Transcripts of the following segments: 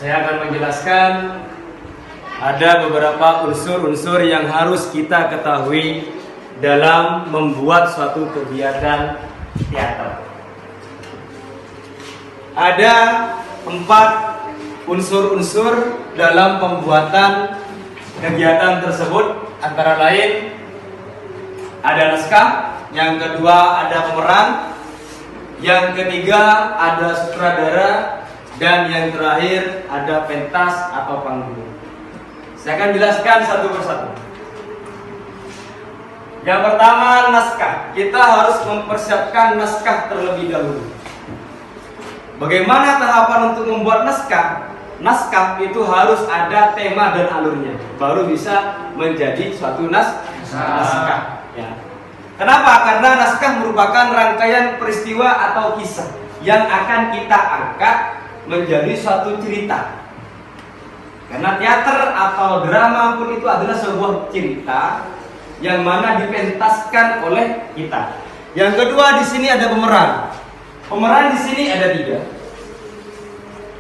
Saya akan menjelaskan ada beberapa unsur-unsur yang harus kita ketahui dalam membuat suatu kegiatan teater. Ada 4 unsur-unsur dalam pembuatan kegiatan tersebut, antara lain ada naskah, yang kedua ada pemeran, yang ketiga ada sutradara, dan yang terakhir ada pentas atau panggung. Saya akan jelaskan satu persatu. Yang pertama, naskah. Kita harus mempersiapkan naskah terlebih dahulu. Bagaimana tahapan untuk membuat naskah? Naskah itu harus ada tema dan alurnya, baru bisa menjadi suatu naskah. Ya. Kenapa? Karena naskah merupakan rangkaian peristiwa atau kisah yang akan kita angkat menjadi suatu cerita. Karena teater atau drama pun itu adalah sebuah cerita yang mana dipentaskan oleh kita. Yang kedua, di sini ada pemeran. Pemeran di sini ada 3.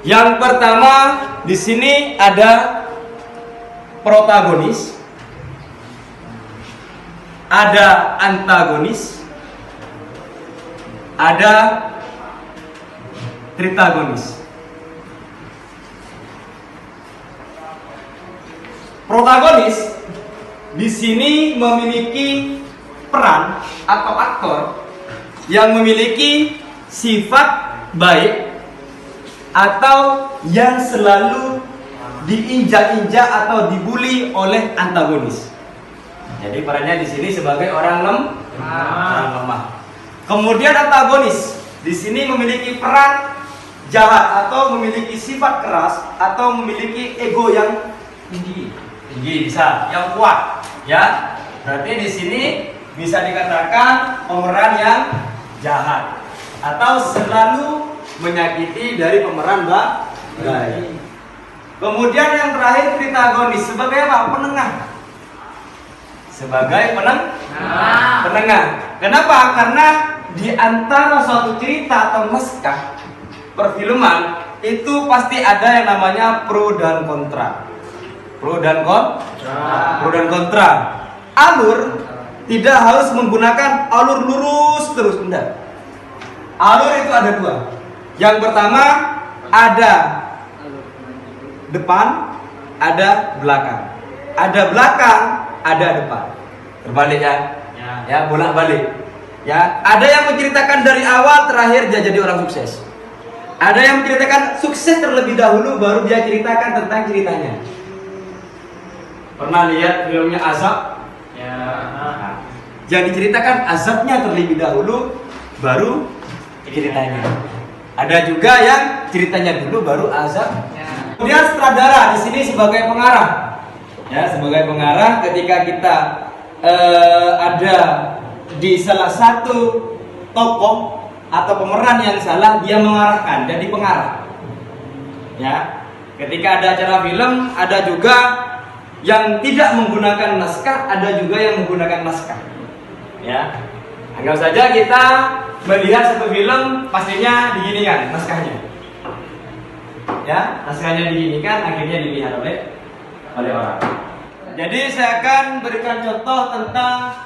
Yang pertama, di sini ada protagonis, ada antagonis, ada tritagonis. Protagonis di sini memiliki peran atau aktor yang memiliki sifat baik atau yang selalu diinjak-injak atau dibully oleh antagonis. Jadi perannya di sini sebagai orang lemah. Kemudian antagonis di sini memiliki peran jahat atau memiliki sifat keras atau memiliki ego yang tinggi bisa, yang kuat, ya. Berarti di sini bisa dikatakan pemeran yang jahat atau selalu menyakiti dari pemeran baik. Kemudian yang terakhir tritagonis sebagai apa? Penengah. Sebagai penengah. Kenapa? Karena di antara suatu cerita atau naskah perfilman itu pasti ada yang namanya pro dan kontra. Pro dan kontra. Alur tidak harus menggunakan alur lurus terus, enggak. Alur itu ada 2. Yang pertama ada depan, ada belakang. Ada belakang, ada depan. Terbalik ya. Ya, bolak-balik. Ya, ada yang menceritakan dari awal terakhir dia jadi orang sukses. Ada yang menceritakan sukses terlebih dahulu baru dia ceritakan tentang ceritanya. Pernah lihat filmnya Azab? Ya. Nah, yang diceritakan azabnya terlebih dahulu baru ceritanya. Ada juga yang ceritanya dulu baru azab. Ya. Kemudian sutradara di sini sebagai pengarah. Ya, sebagai pengarah ketika kita ada di salah satu tokoh atau pemeran yang salah, dia mengarahkan, jadi pengarah. Ya, ketika ada acara film, ada juga yang tidak menggunakan naskah, ada juga yang menggunakan naskah. Ya, anggap saja kita melihat satu film, pastinya diginikan naskahnya. Ya, naskahnya diginikan, akhirnya dilihat oleh orang. Jadi saya akan berikan contoh tentang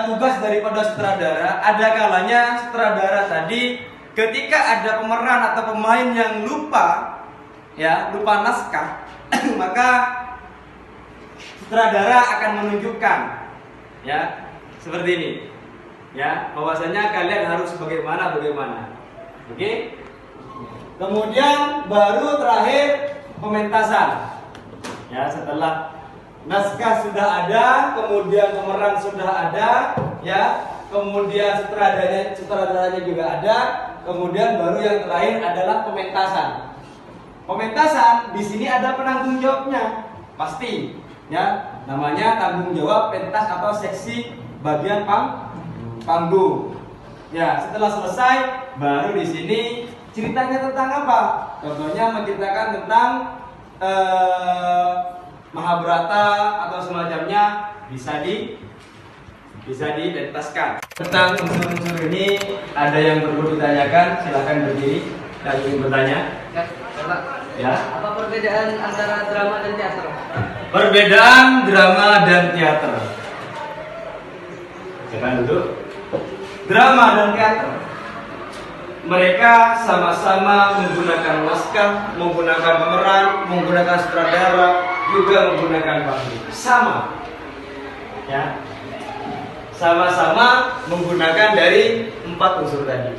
tugas daripada sutradara. Ada kalanya sutradara tadi ketika ada pemeran atau pemain yang lupa naskah, maka sutradara akan menunjukkan, ya, seperti ini, ya, bahwasanya kalian harus bagaimana. Oke? Kemudian baru terakhir pementasan. Ya, setelah naskah sudah ada, kemudian pemeran sudah ada, ya, kemudian sutradaranya juga ada, kemudian baru yang terakhir adalah pementasan. Pementasan di sini ada penanggung jawabnya, pasti, ya, namanya tanggung jawab pentas atau seksi bagian panggung. Ya, setelah selesai, baru di sini ceritanya tentang apa? Contohnya menceritakan tentang Mahabharata atau semacamnya, bisa dipentaskan. Tentang unsur-unsur ini ada yang perlu ditanyakan, silahkan berdiri dan ingin bertanya. Ya, Pak. Ya. Apa perbedaan antara drama dan teater? Perbedaan drama dan teater. Silakan duduk. Drama dan teater, mereka sama-sama menggunakan naskah, menggunakan pemeran, menggunakan sutradara, juga menggunakan panggung. Sama, ya. Sama-sama menggunakan dari 4 unsur tadi.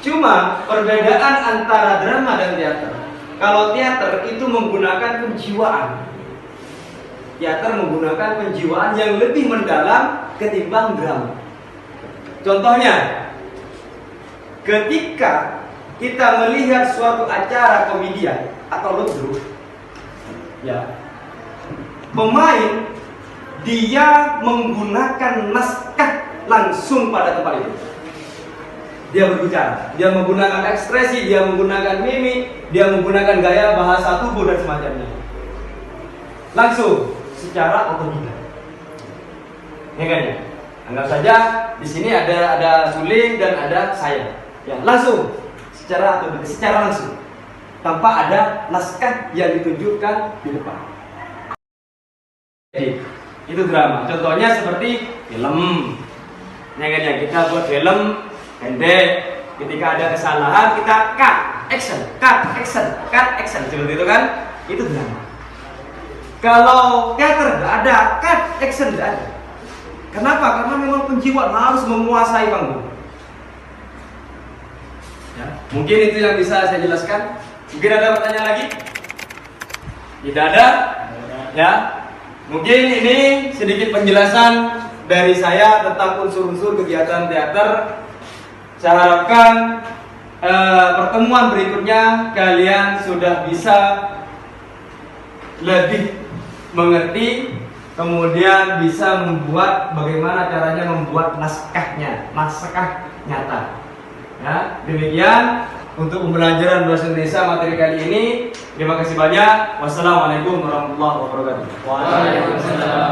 Cuma perbedaan antara drama dan teater. Kalau teater itu menggunakan penjiwaan. Teater menggunakan penjiwaan yang lebih mendalam ketimbang drama. Contohnya, ketika kita melihat suatu acara komedian atau ludruk, ya, pemain dia menggunakan naskah langsung pada tempat itu. Dia berbicara, dia menggunakan ekspresi, dia menggunakan mimik, dia menggunakan gaya bahasa tubuh dan semacamnya. Langsung, secara otodidak. Ya kan ya? Anggap saja di sini ada Suling dan ada saya. Ya, langsung, secara otodidak, secara langsung, tanpa ada naskah yang ditunjukkan di depan. Jadi, itu drama. Contohnya seperti film. Ya kan ya? Kita buat film pendek, ketika ada kesalahan kita cut action, seperti itu kan? Itu drama. Kalau teater nggak ada cut action, nggak ada. Kenapa? Karena memang penjiwaan harus menguasai panggung. Ya, mungkin itu yang bisa saya jelaskan. Mungkin ada pertanyaan lagi? Tidak ada? Ya. Mungkin ini sedikit penjelasan dari saya tentang unsur-unsur kegiatan teater. Saya harapkan pertemuan berikutnya kalian sudah bisa lebih mengerti, kemudian bisa membuat bagaimana caranya membuat naskah nyata. Ya, demikian untuk pembelajaran bahasa Indonesia materi kali ini. Terima kasih banyak. Wassalamualaikum warahmatullahi wabarakatuh. Waalaikumsalam.